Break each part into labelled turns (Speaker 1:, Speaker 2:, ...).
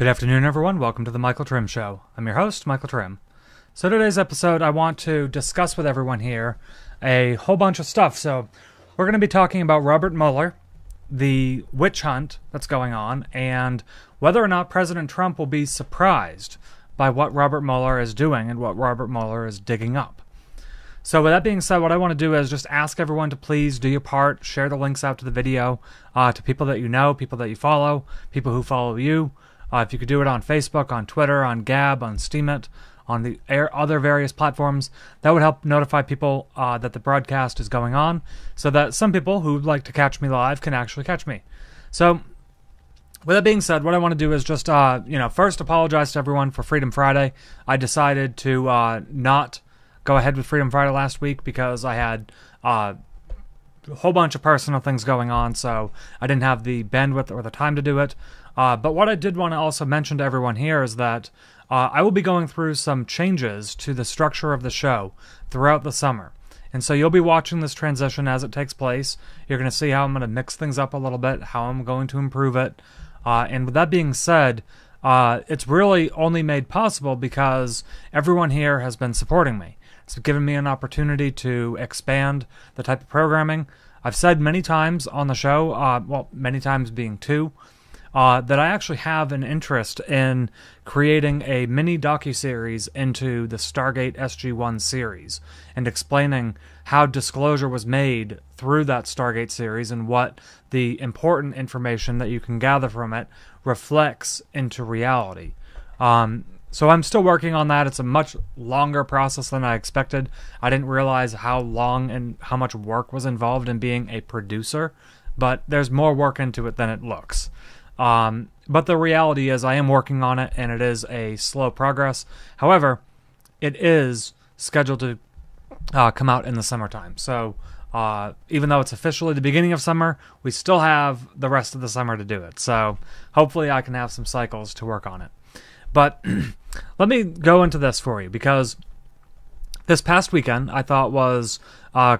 Speaker 1: Good afternoon, everyone. Welcome to the Michael Trimm Show. I'm your host, Michael Trimm. So today's episode, I want to discuss with everyone here a whole bunch of stuff. So we're going to be talking about Robert Mueller, the witch hunt that's going on, and whether or not President Trump will be surprised by what Robert Mueller is doing and what Robert Mueller is digging up. So with that being said, what I want to do is just ask everyone to please do your part, share the links out to the video to people that you know, people that you follow, people who follow you. If you could do it on Facebook, on Twitter, on Gab, on Steemit, on the other various platforms, that would help notify people that the broadcast is going on, so that some people who'd like to catch me live can actually catch me. So, with that being said, what I want to do is just, first apologize to everyone for Freedom Friday. I decided to not go ahead with Freedom Friday last week because I had a whole bunch of personal things going on, so I didn't have the bandwidth or the time to do it. But what I did want to also mention to everyone here is that I will be going through some changes to the structure of the show throughout the summer. And so you'll be watching this transition as it takes place. You're going to see how I'm going to mix things up a little bit, how I'm going to improve it. And with that being said, it's really only made possible because everyone here has been supporting me. It's given me an opportunity to expand the type of programming. I've said many times on the show, many times being two, that I actually have an interest in creating a mini docuseries into the Stargate SG-1 series and explaining how disclosure was made through that Stargate series and what the important information that you can gather from it reflects into reality. So I'm still working on that. It's a much longer process than I expected. I didn't realize how long and how much work was involved in being a producer, but there's more work into it than it looks. But the reality is I am working on it, and it is a slow progress. However, it is scheduled to come out in the summertime. So even though it's officially the beginning of summer, we still have the rest of the summer to do it. So hopefully I can have some cycles to work on it. But let me go into this for you, because this past weekend I thought was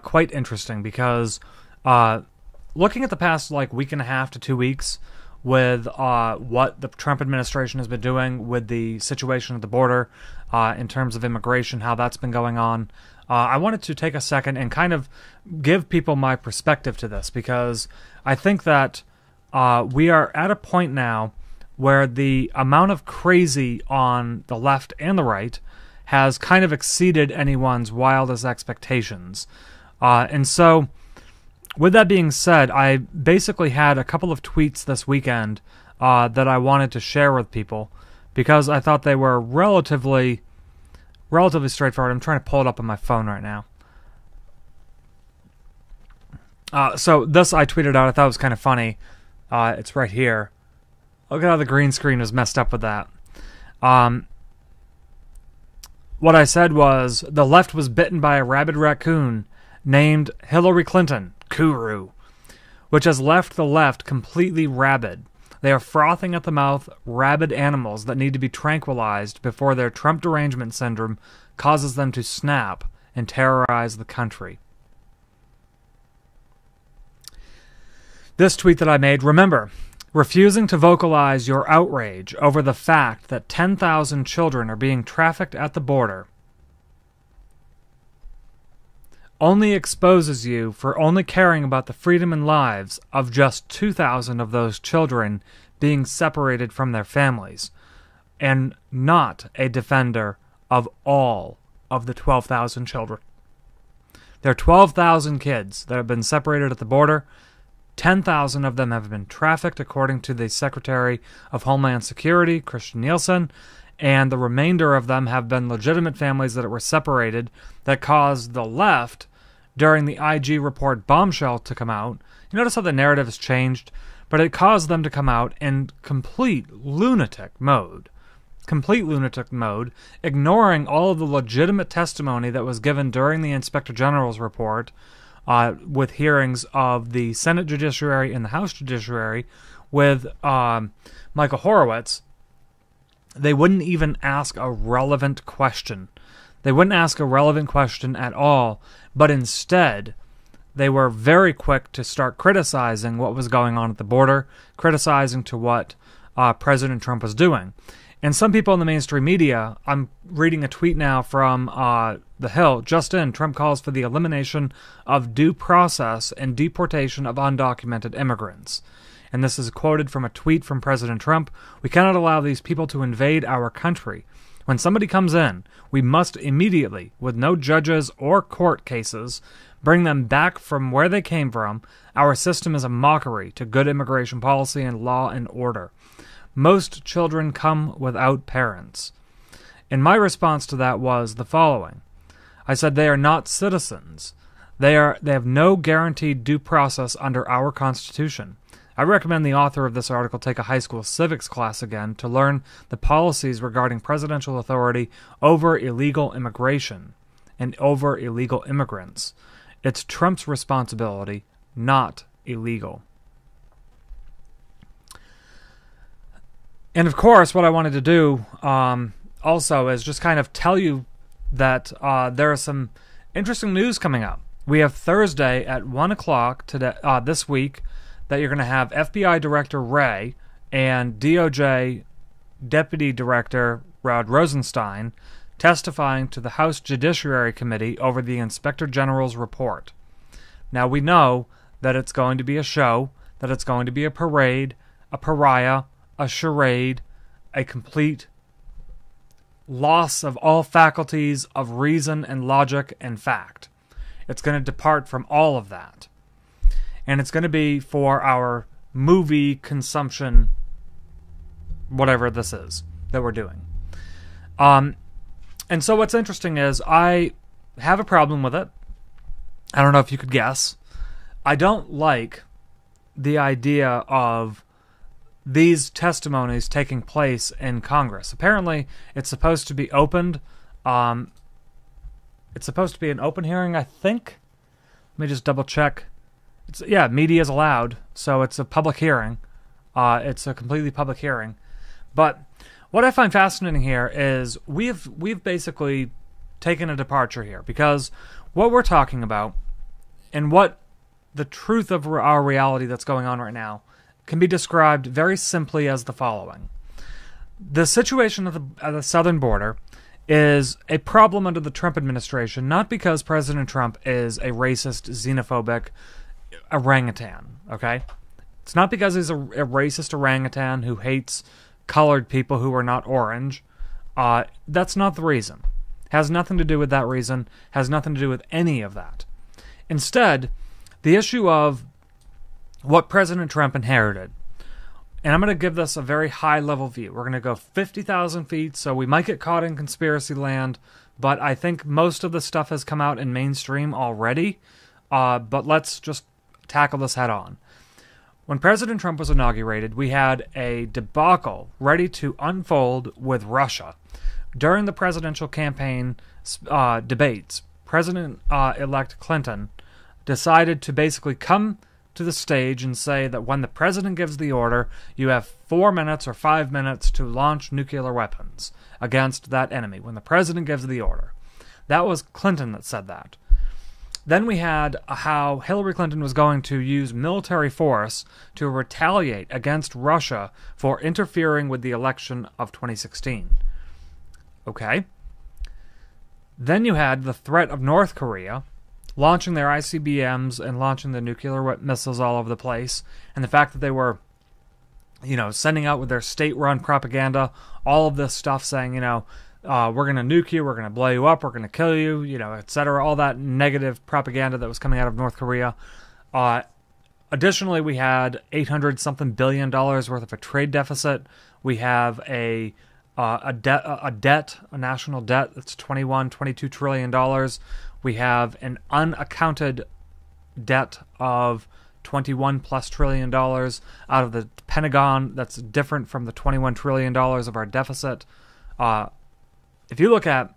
Speaker 1: quite interesting, because looking at the past week and a half to 2 weeks, with what the Trump administration has been doing with the situation at the border in terms of immigration, how that's been going on, I wanted to take a second and kind of give people my perspective to this, because I think that we are at a point now where the amount of crazy on the left and the right has kind of exceeded anyone's wildest expectations. And so, with that being said, I basically had a couple of tweets this weekend that I wanted to share with people, because I thought they were relatively straightforward. I'm trying to pull it up on my phone right now. So this I tweeted out. I thought it was kind of funny. It's right here. Look at how the green screen was messed up with that. What I said was, the left was bitten by a rabid raccoon named Hillary Clinton, Kuru, which has left the left completely rabid. They are frothing at the mouth, rabid animals that need to be tranquilized before their Trump derangement syndrome causes them to snap and terrorize the country. This tweet that I made, remember, refusing to vocalize your outrage over the fact that 10,000 children are being trafficked at the border only exposes you for only caring about the freedom and lives of just 2,000 of those children being separated from their families, and not a defender of all of the 12,000 children. There are 12,000 kids that have been separated at the border. 10,000 of them have been trafficked, according to the Secretary of Homeland Security, Christian Nielsen, and the remainder of them have been legitimate families that were separated that caused the left, during the IG report bombshell to come out. You notice how the narrative has changed, but it caused them to come out in complete lunatic mode, ignoring all of the legitimate testimony that was given during the Inspector General's report, with hearings of the Senate Judiciary and the House Judiciary with Michael Horowitz. They wouldn't even ask a relevant question. They wouldn't ask a relevant question at all, but instead, they were very quick to start criticizing what was going on at the border, criticizing to what President Trump was doing. And some people in the mainstream media, I'm reading a tweet now from The Hill, just in, Trump calls for the elimination of due process and deportation of undocumented immigrants. And this is quoted from a tweet from President Trump. We cannot allow these people to invade our country. When somebody comes in, we must immediately, with no judges or court cases, bring them back from where they came from. Our system is a mockery to good immigration policy and law and order. Most children come without parents. And my response to that was the following. I said they are not citizens. They have no guaranteed due process under our Constitution. I recommend the author of this article take a high school civics class again to learn the policies regarding presidential authority over illegal immigration and over illegal immigrants. It's Trump's responsibility, not illegal. And of course, what I wanted to do also is just kind of tell you that there is some interesting news coming up. We have Thursday at 1 o'clock today, this week, that you're going to have FBI Director Wray and DOJ Deputy Director Rod Rosenstein testifying to the House Judiciary Committee over the Inspector General's report. Now, we know that it's going to be a show, that it's going to be a parade, a pariah, a charade, a complete loss of all faculties of reason and logic and fact. It's going to depart from all of that. And it's going to be for our movie consumption, whatever this is that we're doing. And so what's interesting is I have a problem with it. I don't know if you could guess. I don't like the idea of these testimonies taking place in Congress. Apparently, it's supposed to be opened. It's supposed to be an open hearing, I think. Let me just double check. Media is allowed, so it's a public hearing. It's a completely public hearing. But what I find fascinating here is we've basically taken a departure here, because what we're talking about and what the truth of our reality that's going on right now can be described very simply as the following. The situation at the southern border is a problem under the Trump administration, not because President Trump is a racist, xenophobic orangutan, okay? It's not because he's a racist orangutan who hates colored people who are not orange. That's not the reason. Has nothing to do with that reason. Has nothing to do with any of that. Instead, the issue of what President Trump inherited. And I'm going to give this a very high-level view. We're going to go 50,000 feet, so we might get caught in conspiracy land, but I think most of the stuff has come out in mainstream already. But let's just tackle this head-on. When President Trump was inaugurated, we had a debacle ready to unfold with Russia. During the presidential campaign debates, President-elect Clinton decided to basically come to the stage and say that when the president gives the order, you have 4 minutes or 5 minutes to launch nuclear weapons against that enemy, when the president gives the order. That was Clinton that said that. Then we had how Hillary Clinton was going to use military force to retaliate against Russia for interfering with the election of 2016. Okay. Then you had the threat of North Korea launching their ICBMs and launching the nuclear missiles all over the place, and the fact that they were, sending out with their state-run propaganda, all of this stuff saying, we're going to nuke you, we're going to blow you up, we're going to kill you, etc., all that negative propaganda that was coming out of North Korea. Additionally, we had $800-something billion worth of a trade deficit. We have a national debt that's $22 trillion. We have an unaccounted debt of $21+ trillion out of the Pentagon that's different from the $21 trillion of our deficit. If you look at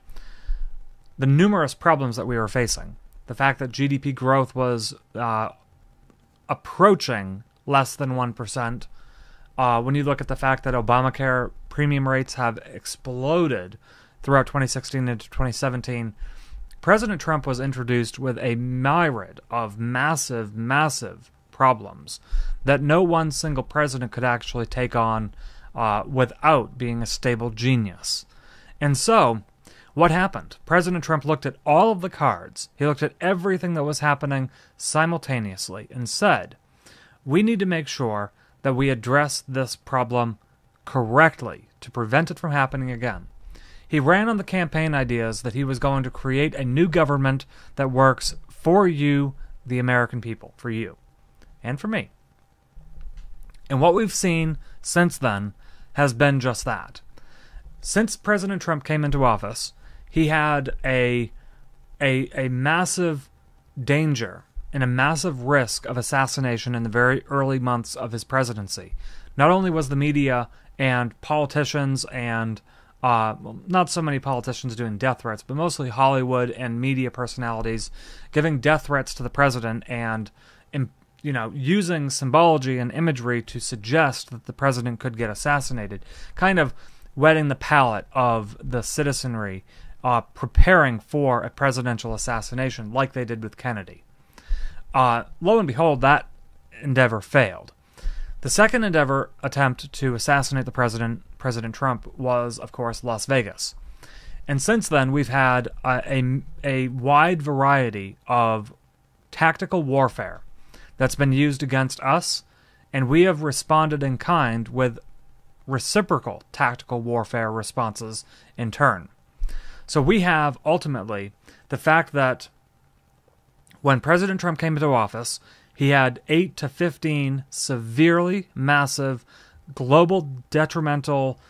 Speaker 1: the numerous problems that we were facing, the fact that GDP growth was approaching less than 1%, when you look at the fact that Obamacare premium rates have exploded throughout 2016 into 2017, President Trump was introduced with a myriad of massive, massive problems that no one single president could actually take on without being a stable genius. And so, what happened? President Trump looked at all of the cards. He looked at everything that was happening simultaneously and said, we need to make sure that we address this problem correctly to prevent it from happening again. He ran on the campaign ideas that he was going to create a new government that works for you, the American people, for you, and for me. And what we've seen since then has been just that. Since President Trump came into office, he had a massive danger and a massive risk of assassination in the very early months of his presidency. Not only was the media and politicians and not so many politicians doing death threats, but mostly Hollywood and media personalities giving death threats to the president and using symbology and imagery to suggest that the president could get assassinated, kind of whetting the palate of the citizenry preparing for a presidential assassination like they did with Kennedy. Lo and behold, that endeavor failed. The second attempt to assassinate the president, President Trump, was, of course, Las Vegas. And since then, we've had a wide variety of tactical warfare that's been used against us, and we have responded in kind with reciprocal tactical warfare responses in turn. So we have, ultimately, the fact that when President Trump came into office, he had 8 to 15 severely massive, global detrimental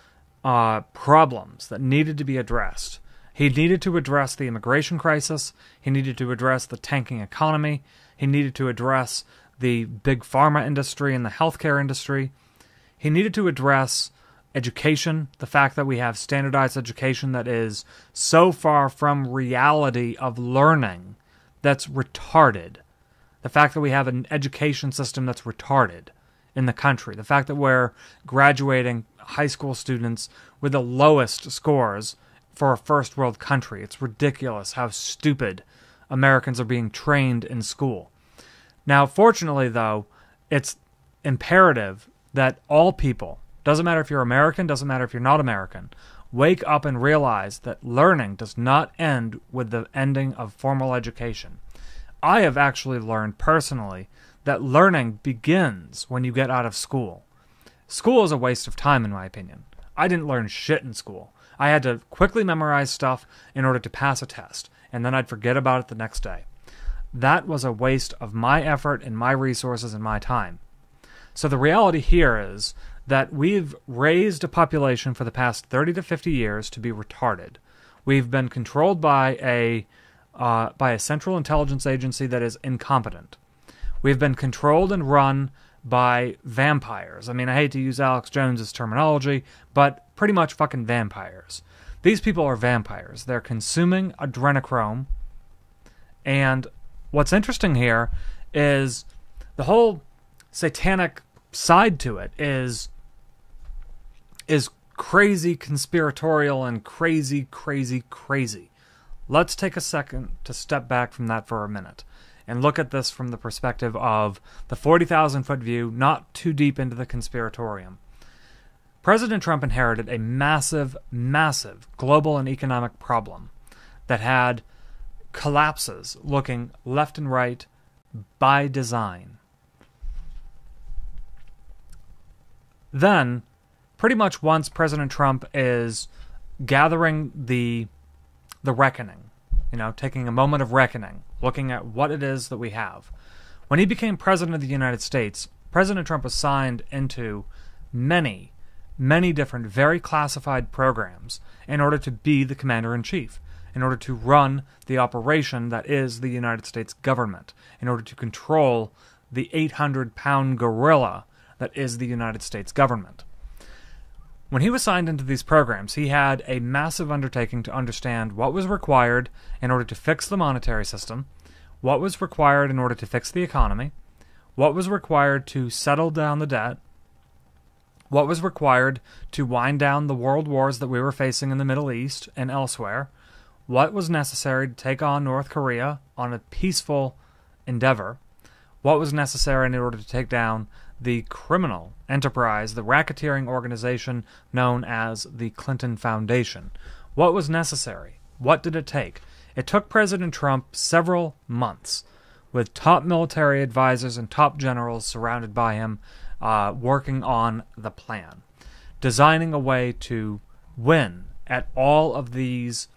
Speaker 1: problems that needed to be addressed. He needed to address the immigration crisis. He needed to address the tanking economy. He needed to address the big pharma industry and the healthcare industry. He needed to address education, the fact that we have standardized education that is so far from reality of learning that's retarded. The fact that we have an education system that's retarded in the country. The fact that we're graduating high school students with the lowest scores for a first world country. It's ridiculous how stupid Americans are being trained in school. Now, fortunately, though, it's imperative that all people, doesn't matter if you're American, doesn't matter if you're not American, wake up and realize that learning does not end with the ending of formal education. I have actually learned personally that learning begins when you get out of school. School is a waste of time, in my opinion. I didn't learn shit in school. I had to quickly memorize stuff in order to pass a test, and then I'd forget about it the next day. That was a waste of my effort and my resources and my time. So the reality here is that we've raised a population for the past 30 to 50 years to be retarded. We've been controlled by a central intelligence agency that is incompetent. We've been controlled and run by vampires. I mean, I hate to use Alex Jones's terminology, but pretty much fucking vampires. These people are vampires. They're consuming adrenochrome. And what's interesting here is the whole satanic side to it is crazy conspiratorial and crazy. Let's take a second to step back from that for a minute and look at this from the perspective of the 40,000-foot view, not too deep into the conspiratorium. President Trump inherited a massive global and economic problem that had collapses looking left and right by design. Then, pretty much once President Trump is gathering the reckoning, taking a moment of reckoning, looking at what it is that we have. When he became president of the United States, President Trump was signed into many different, very classified programs in order to be the commander-in-chief, in order to run the operation that is the United States government, in order to control the 800-pound gorilla that is the United States government. When he was signed into these programs, he had a massive undertaking to understand what was required in order to fix the monetary system, what was required in order to fix the economy, what was required to settle down the debt, what was required to wind down the world wars that we were facing in the Middle East and elsewhere, what was necessary to take on North Korea on a peaceful endeavor, what was necessary in order to take down the criminal enterprise, the racketeering organization known as the Clinton Foundation. What was necessary? What did it take? It took President Trump several months, with top military advisors and top generals surrounded by him, working on the plan, designing a way to win at all of these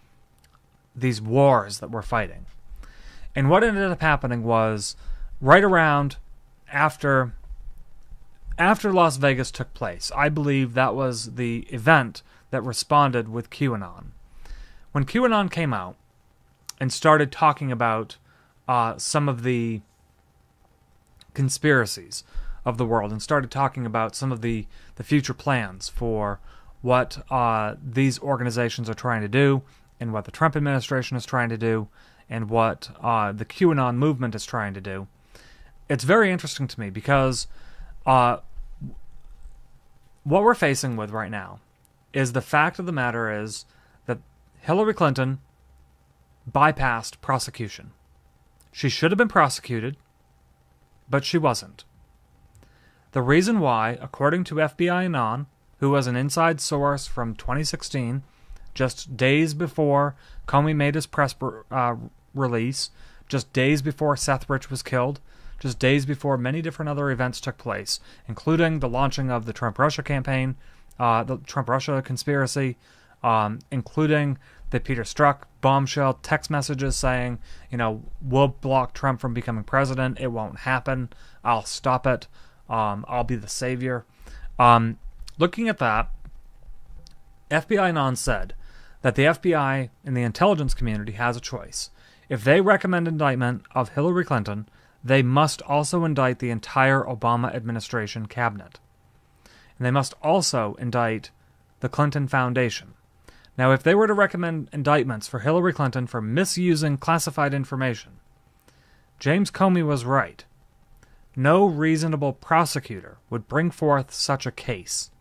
Speaker 1: wars that we're fighting. And what ended up happening was, right around after Las Vegas took place, I believe that was the event that responded with QAnon. When QAnon came out and started talking about some of the conspiracies of the world, and started talking about some of the future plans for what these organizations are trying to do, and what the Trump administration is trying to do, and what the QAnon movement is trying to do, it's very interesting to me because what we're facing with right now is the fact of the matter is that Hillary Clinton bypassed prosecution. She should have been prosecuted, but she wasn't. The reason why, according to FBI Anon, who was an inside source from 2016, just days before Comey made his press release, just days before Seth Rich was killed, just days before many different other events took place, including the launching of the Trump-Russia campaign, the Trump-Russia conspiracy, including the Peter Strzok bombshell text messages saying, we'll block Trump from becoming president. It won't happen. I'll stop it. I'll be the savior. Looking at that, FBI Anon said that the FBI and the intelligence community has a choice. If they recommend indictment of Hillary Clinton, they must also indict the entire Obama administration cabinet. And they must also indict the Clinton Foundation. Now, if they were to recommend indictments for Hillary Clinton for misusing classified information, James Comey was right. No reasonable prosecutor would bring forth such a case.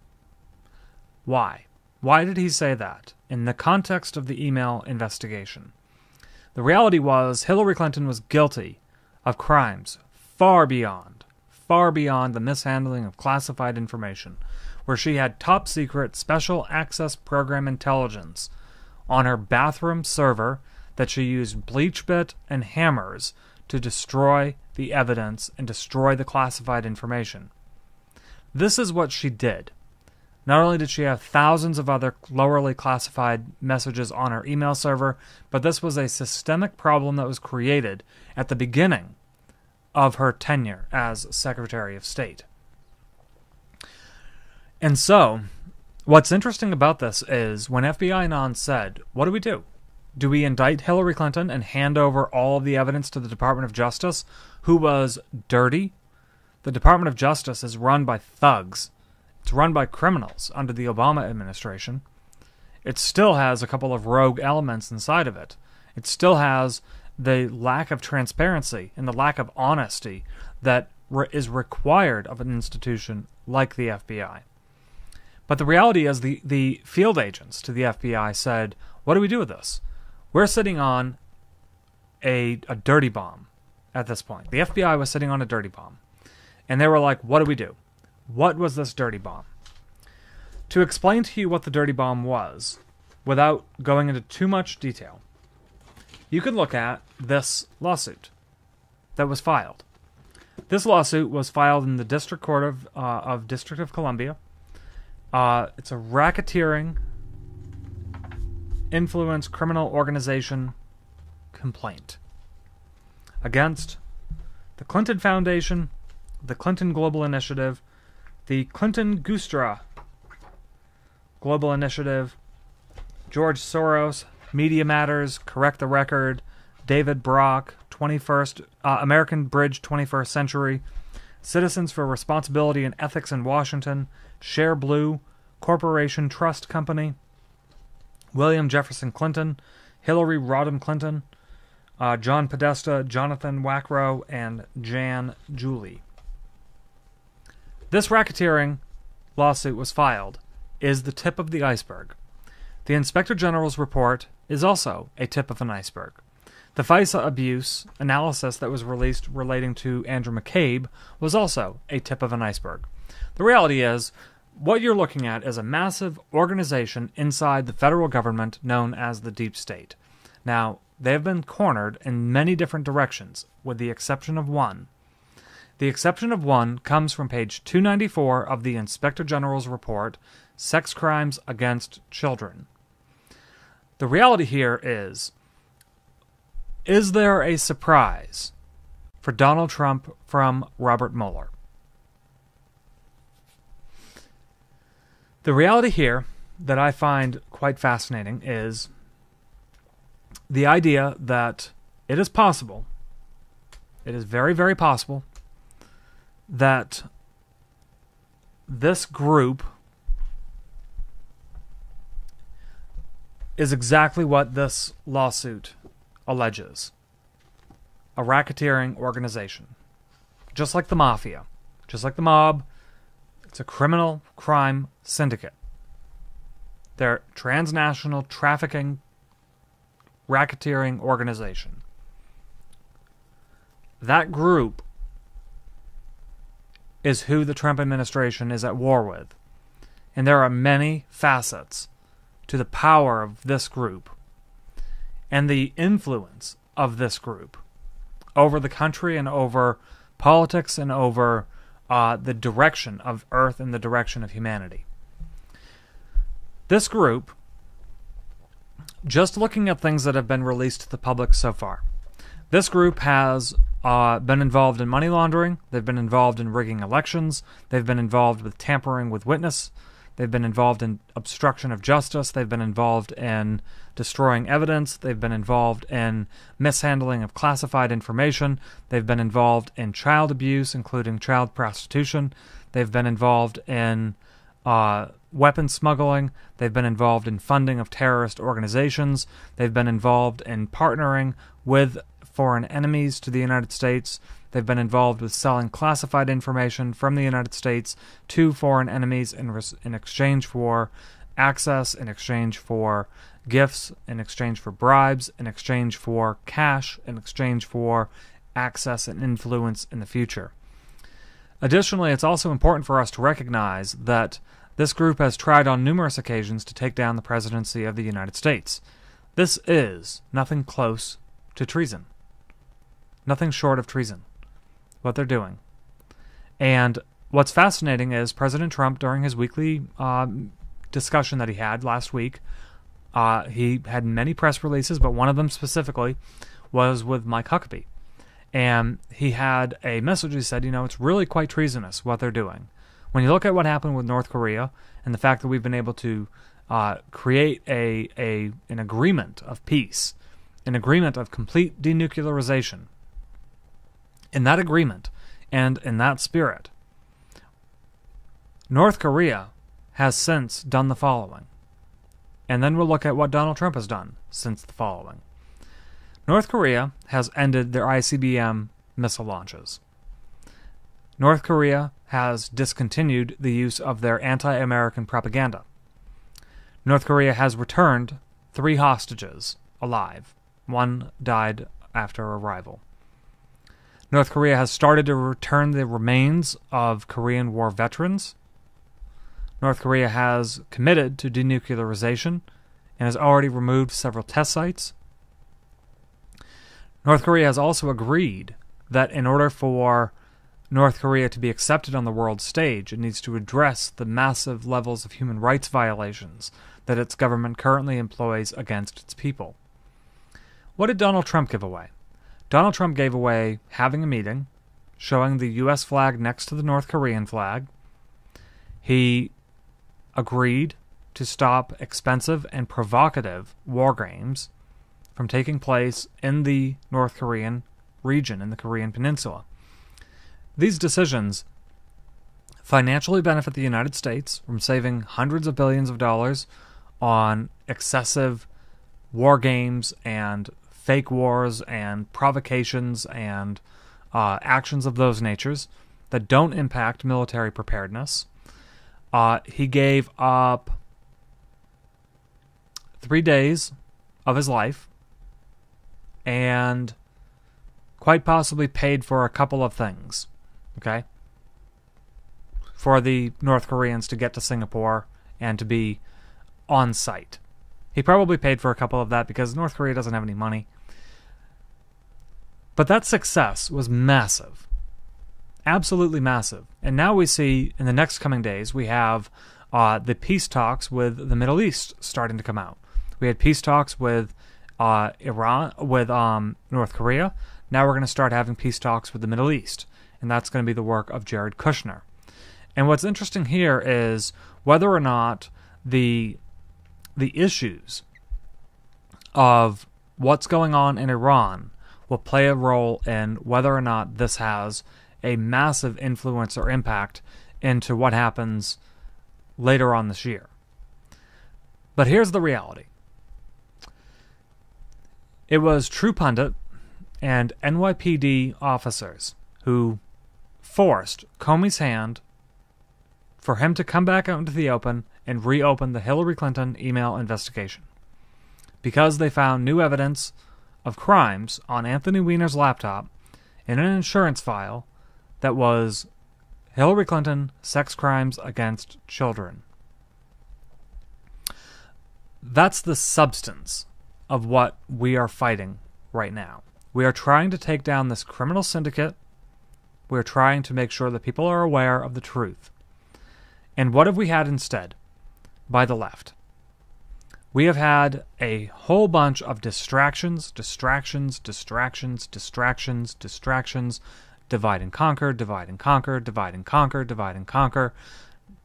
Speaker 1: Why? Why did he say that? In the context of the email investigation. The reality was Hillary Clinton was guilty of crimes far beyond the mishandling of classified information, where she had top secret special access program intelligence on her bathroom server that she used BleachBit and hammers to destroy the evidence and destroy the classified information. This is what she did. Not only did she have thousands of other lowerly classified messages on her email server, but this was a systemic problem that was created at the beginning of her tenure as Secretary of State. And so, what's interesting about this is when FBI Anon said, what do we do? Do we indict Hillary Clinton and hand over all of the evidence to the Department of Justice, who was dirty? The Department of Justice is run by thugs. It's run by criminals under the Obama administration. It still has a couple of rogue elements inside of it. It still has the lack of transparency and the lack of honesty that is required of an institution like the FBI. But the reality is the field agents to the FBI said, what do we do with this? We're sitting on a dirty bomb at this point. The FBI was sitting on a dirty bomb. And they were like, what do we do? What was this dirty bomb? To explain to you what the dirty bomb was, without going into too much detail, you can look at this lawsuit that was filed. This lawsuit was filed in the District Court of District of Columbia. It's a racketeering, influence, criminal organization complaint against the Clinton Foundation, the Clinton Global Initiative, the Clinton Gustra Global Initiative, George Soros, Media Matters, Correct the Record, David Brock, American Bridge 21st Century, Citizens for Responsibility and Ethics in Washington, Share Blue, Corporation Trust Company, William Jefferson Clinton, Hillary Rodham Clinton, John Podesta, Jonathan Wackrow, and Jan Julie. This racketeering lawsuit was filed, is the tip of the iceberg. The Inspector General's report is also a tip of an iceberg. The FISA abuse analysis that was released relating to Andrew McCabe was also a tip of an iceberg. The reality is, what you're looking at is a massive organization inside the federal government known as the Deep State. Now, they have been cornered in many different directions, with the exception of one. The exception of one comes from page 294 of the Inspector General's report, Sex Crimes Against Children. The reality here is there a surprise for Donald Trump from Robert Mueller? The reality here that I find quite fascinating is the idea that it is possible, it is very, very possible, that this group is exactly what this lawsuit alleges. A racketeering organization. Just like the mafia, just like the mob, it's a criminal crime syndicate. They're transnational trafficking, racketeering organization. That group is who the Trump administration is at war with. And there are many facets to the power of this group and the influence of this group over the country and over politics and over the direction of Earth and the direction of humanity. This group, just looking at things that have been released to the public so far, this group has been involved in money laundering, they've been involved in rigging elections, they've been involved with tampering with witness, they've been involved in obstruction of justice, they've been involved in destroying evidence, they've been involved in mishandling of classified information, they've been involved in child abuse, including child prostitution, they've been involved in weapon smuggling, they've been involved in funding of terrorist organizations, they've been involved in partnering with foreign enemies to the United States, they've been involved with selling classified information from the United States to foreign enemies in exchange for access, in exchange for gifts, in exchange for bribes, in exchange for cash, in exchange for access and influence in the future. Additionally, it's also important for us to recognize that this group has tried on numerous occasions to take down the presidency of the United States. This is nothing close to treason. Nothing short of treason, what they're doing. And what's fascinating is President Trump, during his weekly discussion that he had last week, he had many press releases, but one of them specifically was with Mike Huckabee. And he had a message. He said, it's really quite treasonous what they're doing. When you look at what happened with North Korea and the fact that we've been able to create an agreement of peace, an agreement of complete denuclearization, in that agreement and in that spirit, North Korea has since done the following. And then we'll look at what Donald Trump has done since the following. North Korea has ended their ICBM missile launches. North Korea has discontinued the use of their anti-American propaganda. North Korea has returned 3 hostages alive. 1 died after arrival. North Korea has started to return the remains of Korean War veterans. North Korea has committed to denuclearization and has already removed several test sites. North Korea has also agreed that in order for North Korea to be accepted on the world stage, it needs to address the massive levels of human rights violations that its government currently employs against its people. What did Donald Trump give away? Donald Trump gave away having a meeting, showing the U.S. flag next to the North Korean flag. He agreed to stop expensive and provocative war games from taking place in the North Korean region, in the Korean Peninsula. These decisions financially benefit the United States from saving hundreds of billions of dollars on excessive war games and fake wars and provocations and actions of those natures that don't impact military preparedness. He gave up 3 days of his life and quite possibly paid for a couple of things, okay? For the North Koreans to get to Singapore and to be on site. He probably paid for a couple of that because North Korea doesn't have any money. But that success was massive. Absolutely massive. And now we see, in the next coming days, we have the peace talks with the Middle East starting to come out. We had peace talks with Iran, with North Korea. Now we're going to start having peace talks with the Middle East. And that's going to be the work of Jared Kushner. And what's interesting here is whether or not the issues of what's going on in Iran will play a role in whether or not this has a massive influence or impact into what happens later on this year. But here's the reality. It was True Pundit and NYPD officers who forced Comey's hand for him to come back out into the open and reopen the Hillary Clinton email investigation, because they found new evidence of crimes on Anthony Weiner's laptop in an insurance file that was Hillary Clinton sex crimes against children. That's the substance of what we are fighting right now. We are trying to take down this criminal syndicate. We are trying to make sure that people are aware of the truth. And what have we had instead? By the left. We have had a whole bunch of distractions, divide and conquer, divide and conquer, divide and conquer, divide and conquer,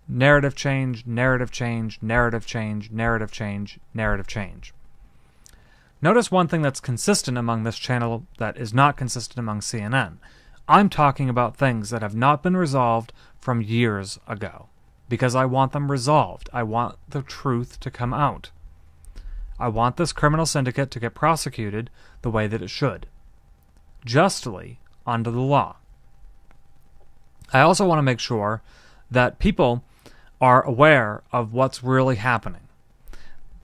Speaker 1: narrative change, narrative change, narrative change, narrative change, narrative change. Notice one thing that's consistent among this channel that is not consistent among CNN. I'm talking about things that have not been resolved from years ago, because I want them resolved. I want the truth to come out. I want this criminal syndicate to get prosecuted the way that it should, justly, under the law. I also want to make sure that people are aware of what's really happening.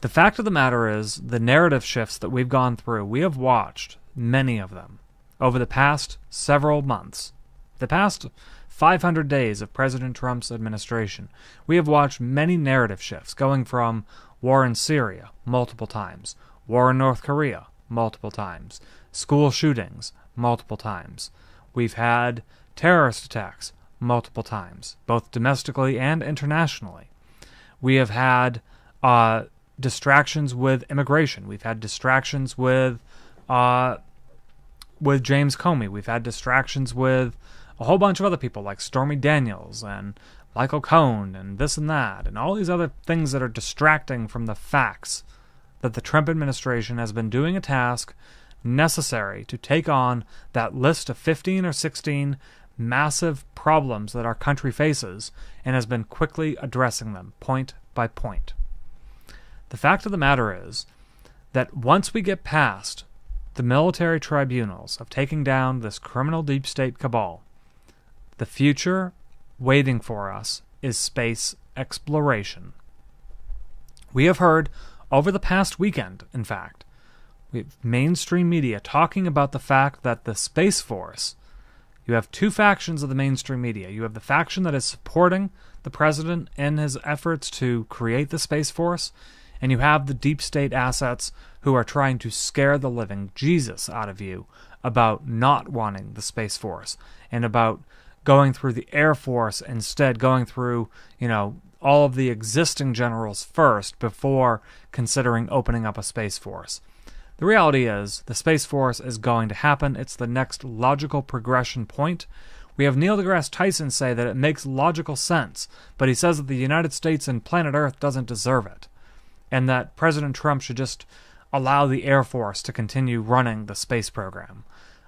Speaker 1: The fact of the matter is, the narrative shifts that we've gone through, we have watched many of them over the past several months. The past 500 days of President Trump's administration, we have watched many narrative shifts, going from war in Syria multiple times, war in North Korea multiple times, school shootings multiple times. We've had terrorist attacks multiple times, both domestically and internationally. We have had distractions with immigration. We've had distractions with James Comey. We've had distractions with a whole bunch of other people like Stormy Daniels and Michael Cohen and this and that and all these other things that are distracting from the facts that the Trump administration has been doing a task necessary to take on that list of 15 or 16 massive problems that our country faces, and has been quickly addressing them point by point. The fact of the matter is that once we get past the military tribunals of taking down this criminal deep state cabal, the future waiting for us is space exploration. We have heard over the past weekend, in fact, mainstream media talking about the fact that the Space Force, you have two factions of the mainstream media. You have the faction that is supporting the president in his efforts to create the Space Force, and you have the deep state assets who are trying to scare the living Jesus out of you about not wanting the Space Force and about going through the Air Force instead, going through, all of the existing generals first before considering opening up a Space Force. The reality is, the Space Force is going to happen. It's the next logical progression point. We have Neil deGrasse Tyson say that it makes logical sense, but he says that the United States and planet Earth doesn't deserve it, and that President Trump should just allow the Air Force to continue running the space program.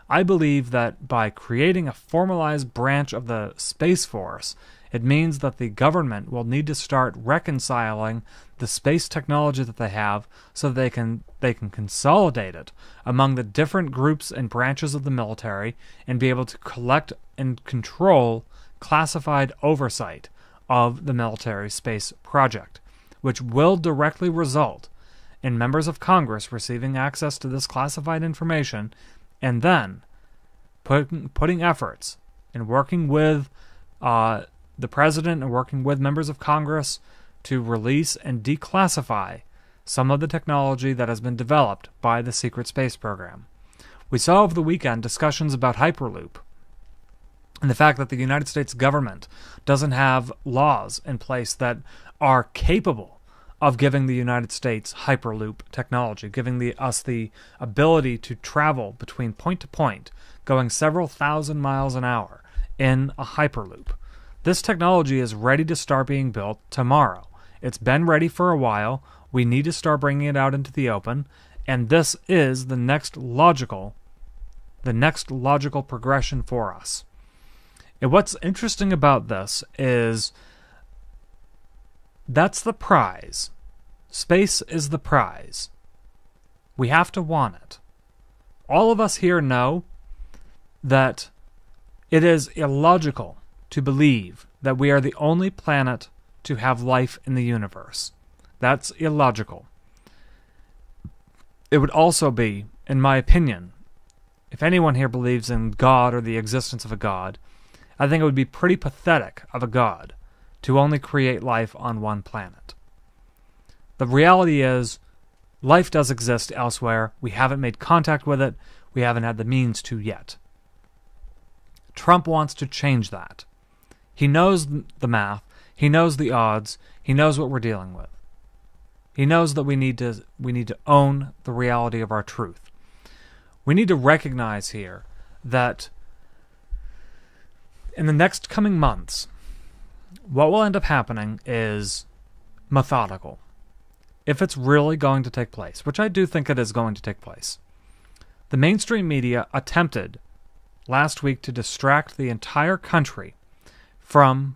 Speaker 1: I believe that by creating a formalized branch of the Space Force, it means that the government will need to start reconciling the space technology that they have so that they can consolidate it among the different groups and branches of the military and be able to collect and control classified oversight of the military space project, which will directly result in members of Congress receiving access to this classified information, and then putting efforts in working with the president and working with members of Congress to release and declassify some of the technology that has been developed by the secret space program. We saw over the weekend discussions about Hyperloop and the fact that the United States government doesn't have laws in place that are capable of giving the United States Hyperloop technology, giving us the ability to travel between point to point, going several thousand miles an hour in a Hyperloop. This technology is ready to start being built tomorrow. It's been ready for a while. We need to start bringing it out into the open, and this is the next logical progression for us. And what's interesting about this is that's the prize. Space is the prize. We have to want it. All of us here know that it is illogical to believe that we are the only planet to have life in the universe. That's illogical. It would also be, in my opinion, if anyone here believes in God or the existence of a God, I think it would be pretty pathetic of a God to only create life on one planet. The reality is, life does exist elsewhere. We haven't made contact with it. We haven't had the means to yet. Trump wants to change that. He knows the math. He knows the odds. He knows what we're dealing with. He knows that we need to own the reality of our truth. We need to recognize here that in the next coming months, what will end up happening is methodical. If it's really going to take place, which I do think it is going to take place. The mainstream media attempted last week to distract the entire country from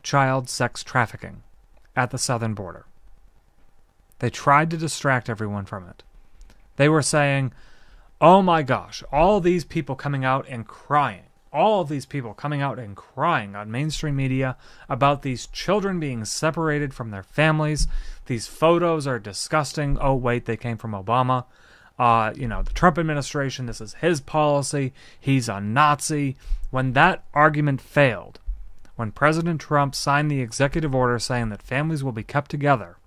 Speaker 1: child sex trafficking at the southern border. They tried to distract everyone from it. They were saying, oh my gosh, all these people coming out and crying. All of these people coming out and crying on mainstream media about these children being separated from their families. These photos are disgusting. Oh, wait, they came from Obama. The Trump administration, this is his policy. He's a Nazi. When that argument failed, when President Trump signed the executive order saying that families will be kept together,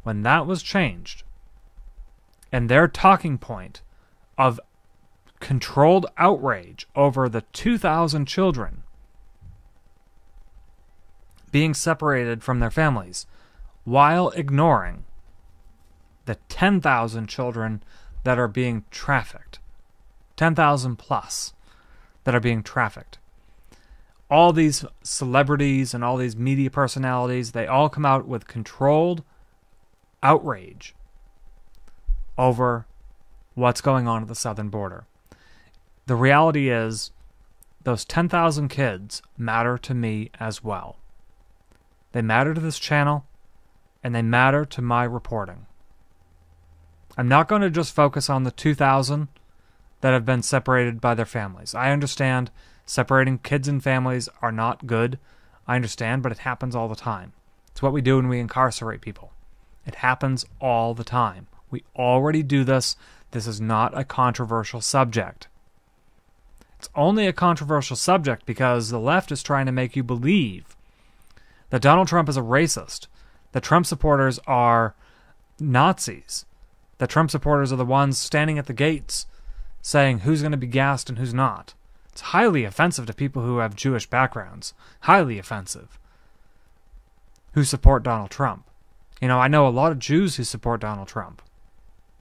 Speaker 1: when that was changed, and their talking point of controlled outrage over the 2,000 children being separated from their families while ignoring the 10,000 children that are being trafficked, 10,000 plus that are being trafficked. All these celebrities and all these media personalities, they all come out with controlled outrage over what's going on at the southern border. The reality is, those 10,000 kids matter to me as well. They matter to this channel, and they matter to my reporting. I'm not going to just focus on the 2,000 that have been separated by their families. I understand separating kids and families are not good. I understand, but it happens all the time. It's what we do when we incarcerate people. It happens all the time. We already do this. This is not a controversial subject. It's only a controversial subject because the left is trying to make you believe that Donald Trump is a racist, that Trump supporters are Nazis, that Trump supporters are the ones standing at the gates saying who's going to be gassed and who's not. It's highly offensive to people who have Jewish backgrounds. Highly offensive. Who support Donald Trump. I know a lot of Jews who support Donald Trump.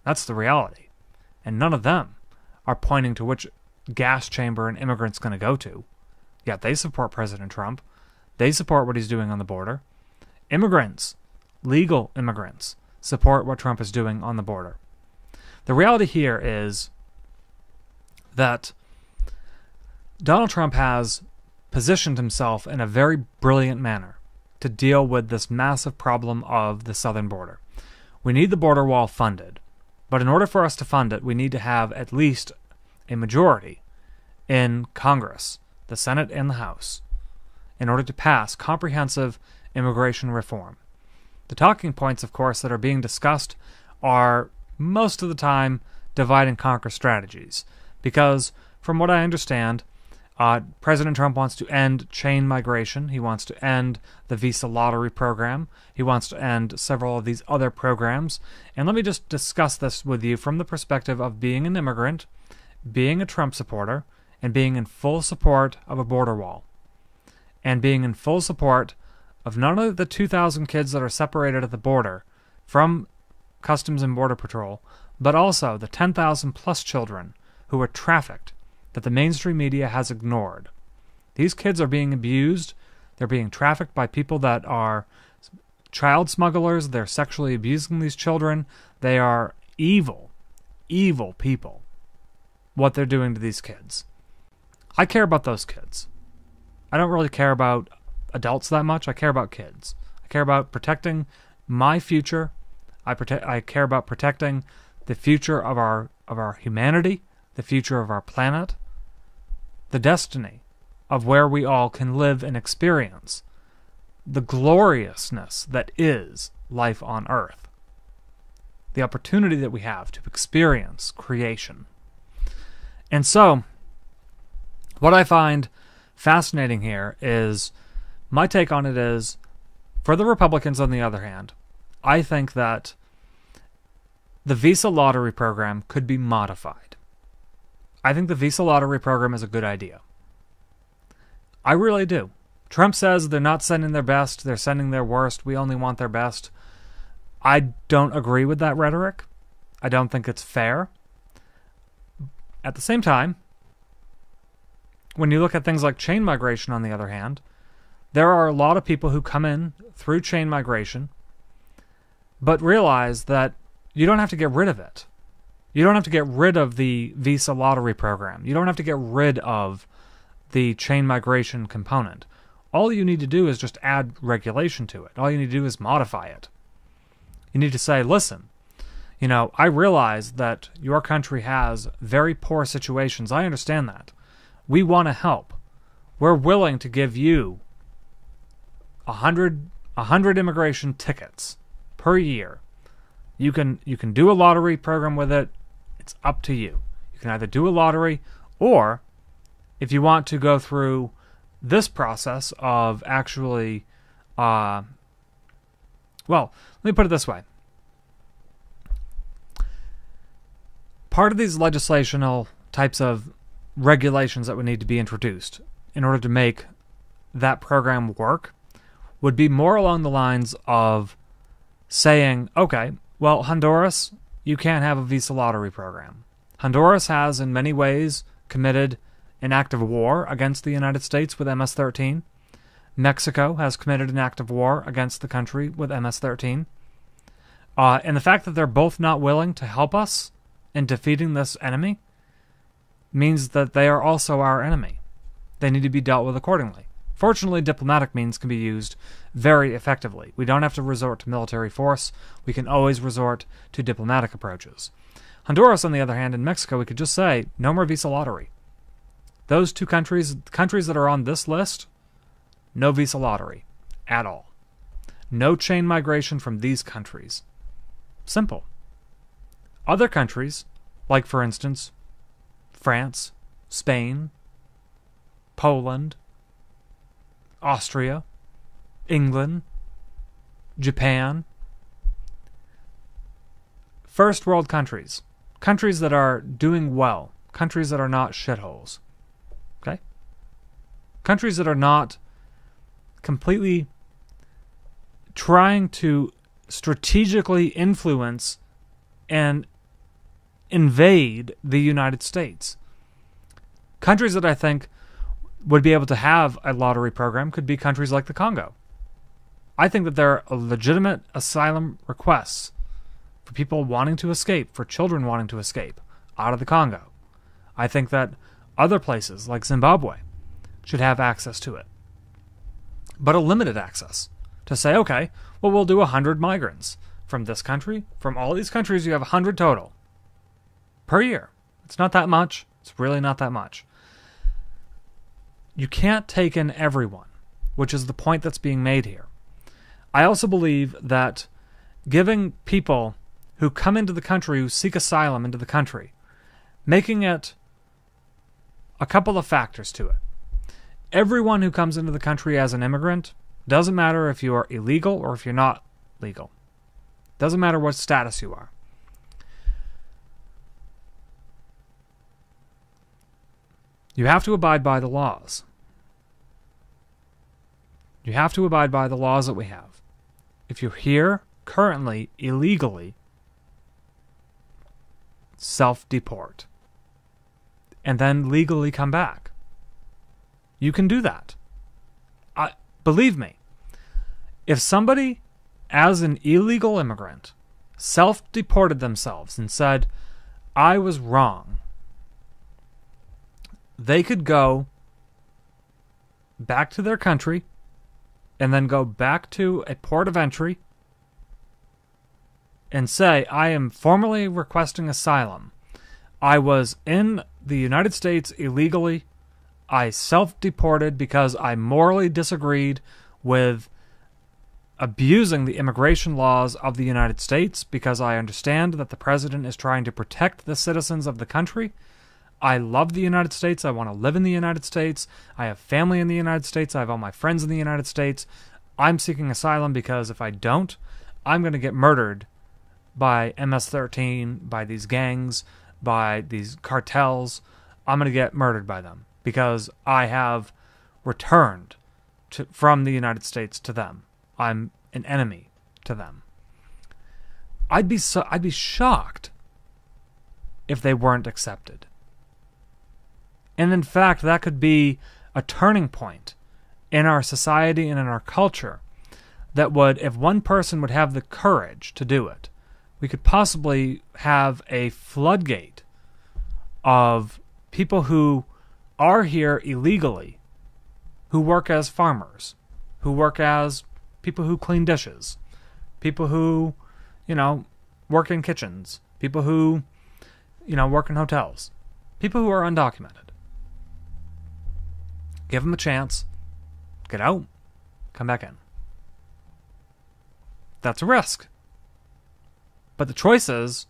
Speaker 1: That's the reality. And none of them are pointing to which gas chamber an immigrant's going to go to. Yet they support President Trump. They support what he's doing on the border. Immigrants, legal immigrants, support what Trump is doing on the border. The reality here is that Donald Trump has positioned himself in a very brilliant manner to deal with this massive problem of the southern border. We need the border wall funded, but in order for us to fund it, we need to have at least a majority in Congress, the Senate and the House, in order to pass comprehensive immigration reform. The talking points, of course, that are being discussed are most of the time divide and conquer strategies. Because, from what I understand, President Trump wants to end chain migration. He wants to end the visa lottery program. He wants to end several of these other programs. And let me just discuss this with you from the perspective of being an immigrant, being a Trump supporter, and being in full support of a border wall. And being in full support of not only the 2,000 kids that are separated at the border from Customs and Border Patrol, but also the 10,000 plus children who were trafficked that the mainstream media has ignored. These kids are being abused. They're being trafficked by people that are child smugglers. They're sexually abusing these children. They are evil, evil people, what they're doing to these kids. I care about those kids. I don't really care about adults that much. I care about kids. I care about protecting my future. I care about protecting the future of our humanity, the future of our planet, the destiny of where we all can live and experience the gloriousness that is life on Earth, the opportunity that we have to experience creation. And so, what I find fascinating here is, my take on it is, for the Republicans on the other hand, I think that the visa lottery program could be modified. I think the visa lottery program is a good idea. I really do. Trump says they're not sending their best, they're sending their worst, we only want their best. I don't agree with that rhetoric. I don't think it's fair. At the same time, when you look at things like chain migration, on the other hand, there are a lot of people who come in through chain migration, but realize that you don't have to get rid of it. You don't have to get rid of the visa lottery program. You don't have to get rid of the chain migration component. All you need to do is just add regulation to it. All you need to do is modify it. You need to say, listen, I realize that your country has very poor situations. I understand that. We want to help. We're willing to give you 100 immigration tickets per year. You can do a lottery program with it. It's up to you. You can either do a lottery, or if you want to go through this process of actually, let me put it this way. Part of these legislational types of regulations that would need to be introduced in order to make that program work would be more along the lines of saying, okay, well, Honduras, you can't have a visa lottery program. Honduras has, in many ways, committed an act of war against the United States with MS-13. Mexico has committed an act of war against the country with MS-13. And the fact that they're both not willing to help us in defeating this enemy means that they are also our enemy. They need to be dealt with accordingly. Fortunately, diplomatic means can be used very effectively. We don't have to resort to military force. We can always resort to diplomatic approaches. Honduras, on the other hand, and Mexico, we could just say, no more visa lottery. Those two countries that are on this list, no visa lottery at all. No chain migration from these countries. Simple. Other countries, like for instance, France, Spain, Poland, Austria, England, Japan, first world countries, countries that are doing well, countries that are not shitholes, okay? Countries that are not completely trying to strategically influence and invade the United States. Countries that I think would be able to have a lottery program could be countries like the Congo. I think that there are legitimate asylum requests for people wanting to escape, for children wanting to escape out of the Congo. I think that other places like Zimbabwe should have access to it. But a limited access. To say, okay, well, we'll do 100 migrants from this country. From all these countries, you have 100 total per year. It's not that much. It's really not that much. You can't take in everyone, which is the point that's being made here. I also believe that giving people who come into the country, who seek asylum into the country, making it a couple of factors to it. Everyone who comes into the country as an immigrant, doesn't matter if you are illegal or if you're not legal. Doesn't matter what status you are. You have to abide by the laws. You have to abide by the laws that we have. If you're here currently illegally, self-deport. And then legally come back. You can do that. Believe me, if somebody, as an illegal immigrant, self-deported themselves and said, I was wrong, they could go back to their country and then go back to a port of entry and say, I am formally requesting asylum. I was in the United States illegally. I self-deported because I morally disagreed with abusing the immigration laws of the United States because I understand that the president is trying to protect the citizens of the country. I love the United States. I want to live in the United States. I have family in the United States. I have all my friends in the United States. I'm seeking asylum because if I don't, I'm going to get murdered by MS-13, by these gangs, by these cartels. I'm going to get murdered by them because I have returned from the United States to them. I'm an enemy to them. I'd be shocked if they weren't accepted. And in fact, that could be a turning point in our society and in our culture that would, if one person would have the courage to do it, we could possibly have a floodgate of people who are here illegally, who work as farmers, who work as people who clean dishes, people who, work in kitchens, people who, work in hotels, people who are undocumented. Give them a chance, get out, come back in. That's a risk. But the choice is,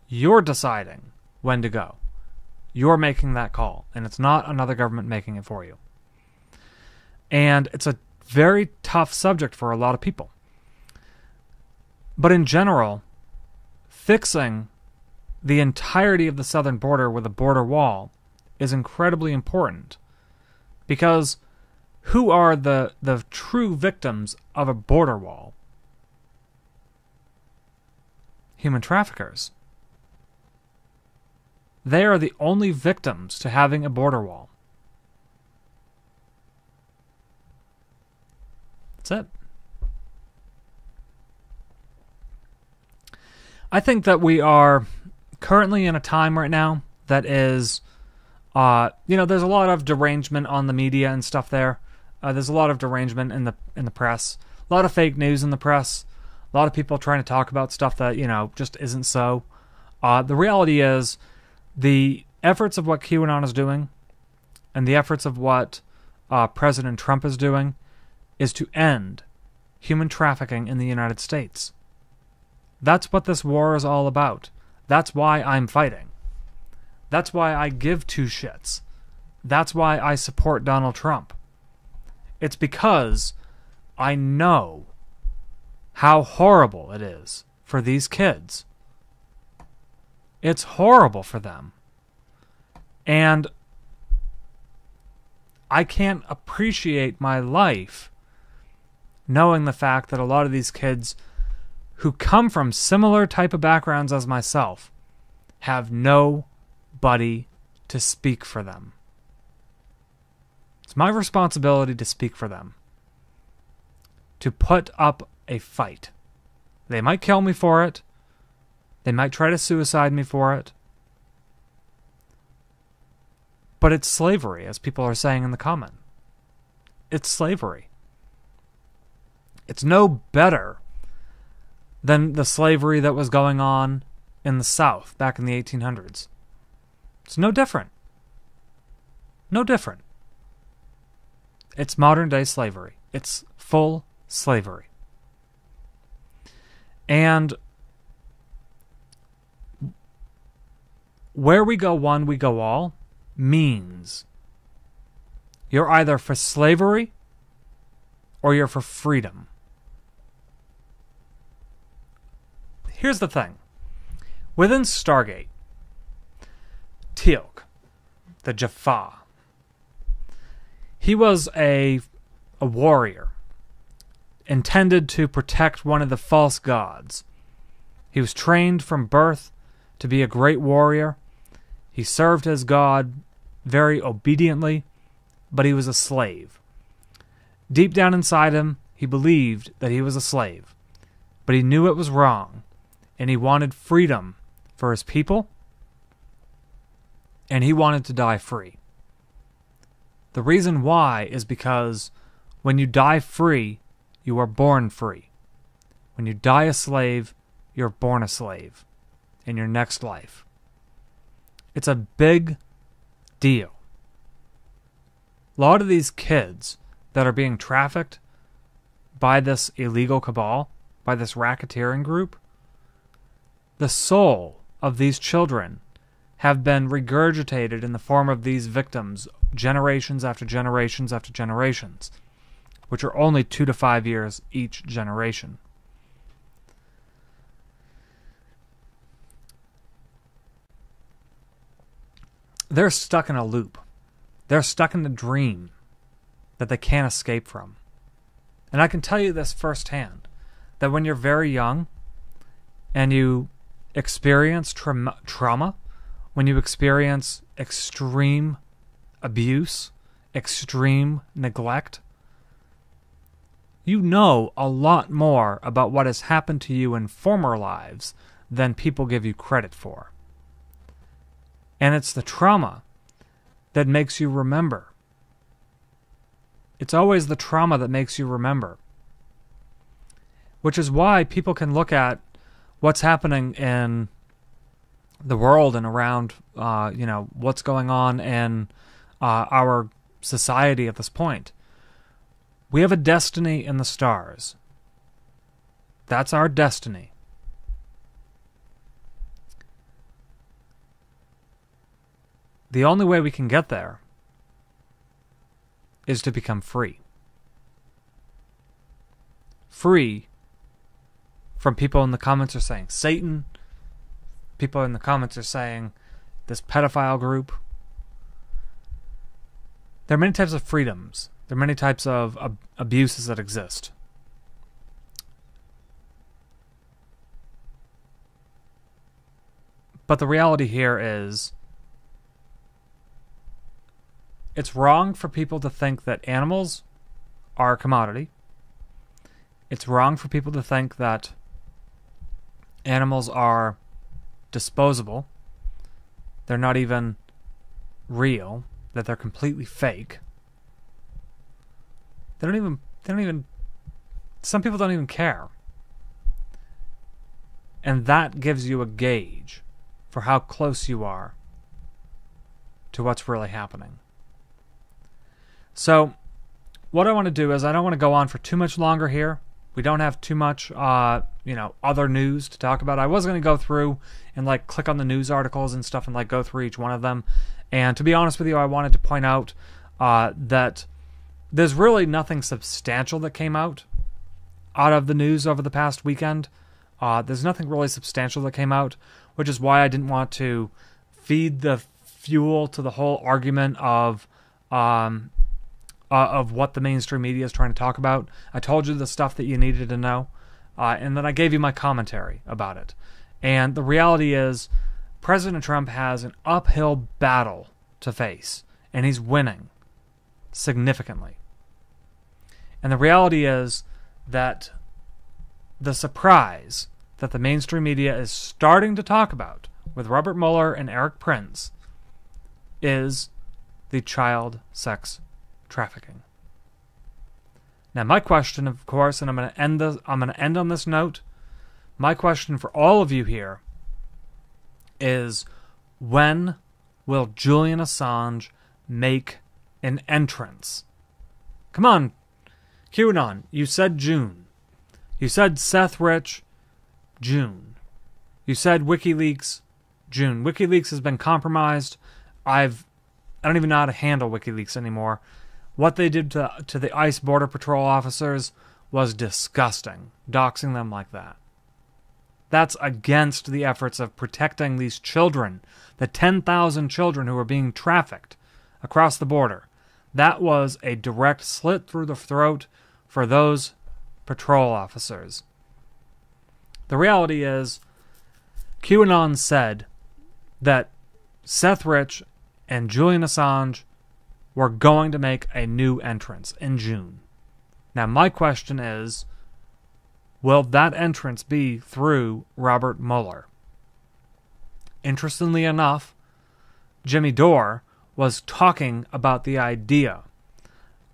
Speaker 1: you're deciding when to go. You're making that call, and it's not another government making it for you. And it's a very tough subject for a lot of people. But in general, fixing the entirety of the southern border with a border wall is incredibly important. Because who are the true victims of a border wall? Human traffickers. They are the only victims to having a border wall. That's it. I think that we are currently in a time right now that is, there's a lot of derangement on the media and stuff there. There's a lot of derangement in the press. A lot of fake news in the press. A lot of people trying to talk about stuff that, just isn't so. The reality is, the efforts of what QAnon is doing and the efforts of what President Trump is doing is to end human trafficking in the United States. That's what this war is all about. That's why I'm fighting. That's why I give two shits. That's why I support Donald Trump. It's because I know how horrible it is for these kids. It's horrible for them. And I can't appreciate my life knowing the fact that a lot of these kids who come from similar type of backgrounds as myself have nobody to speak for them. It's my responsibility to speak for them. To put up a fight. They might kill me for it. They might try to suicide me for it. But it's slavery, as people are saying in the comment. It's slavery. It's no better than the slavery that was going on in the South back in the 1800s. It's no different. No different. It's modern day slavery. It's full slavery. And where we go one, we go all means you're either for slavery or you're for freedom. Here's the thing. Within Stargate, Teal'c, the Jaffa, he was a warrior intended to protect one of the false gods. He was trained from birth to be a great warrior. He served his god very obediently, but he was a slave. Deep down inside him, he believed that he was a slave, but he knew it was wrong, and he wanted freedom for his people, and he wanted to die free. The reason why is because when you die free, you are born free. When you die a slave, you're born a slave in your next life. It's a big deal. A lot of these kids that are being trafficked by this illegal cabal, by this racketeering group, the soul of these children have been regurgitated in the form of these victims generations after generations after generations, which are only 2 to 5 years each generation. They're stuck in a loop. They're stuck in a dream that they can't escape from. And I can tell you this firsthand, that when you're very young and you experience trauma, when you experience extreme abuse, extreme neglect, you know a lot more about what has happened to you in former lives than people give you credit for. And it's the trauma that makes you remember. It's always the trauma that makes you remember. Which is why people can look at what's happening in the world and around, what's going on in our society at this point. We have a destiny in the stars. That's our destiny. The only way we can get there is to become free. Free from people in the comments are saying Satan. People in the comments are saying this pedophile group. There are many types of freedoms. There are many types of abuses that exist. But the reality here is it's wrong for people to think that animals are a commodity. It's wrong for people to think that animals are disposable. They're not even real, that they're completely fake. They don't even, some people don't even care. And that gives you a gauge for how close you are to what's really happening. So, what I want to do is I don't want to go on for too much longer here. We don't have too much, other news to talk about. I was going to go through and click on the news articles and stuff and go through each one of them. And to be honest with you, I wanted to point out that there's really nothing substantial that came out of the news over the past weekend. There's nothing really substantial that came out, which is why I didn't want to feed the fuel to the whole argument of what the mainstream media is trying to talk about. I told you the stuff that you needed to know, and then I gave you my commentary about it. And the reality is, President Trump has an uphill battle to face, and he's winning significantly. And the reality is that the surprise that the mainstream media is starting to talk about with Robert Mueller and Eric Prince is the child sex trafficking. Now, my question, of course, and I'm going to end on this note. My question for all of you here is, when will Julian Assange make an entrance? Come on, QAnon. You said June. You said Seth Rich June. You said WikiLeaks, June. WikiLeaks has been compromised. I don't even know how to handle WikiLeaks anymore. What they did to the ICE Border Patrol officers was disgusting, doxing them like that. That's against the efforts of protecting these children, the 10,000 children who are being trafficked across the border. That was a direct slit through the throat for those patrol officers. The reality is, QAnon said that Seth Rich and Julian Assange were going to make a new entrance in June. Now, my question is, will that entrance be through Robert Mueller? Interestingly enough, Jimmy Dore was talking about the idea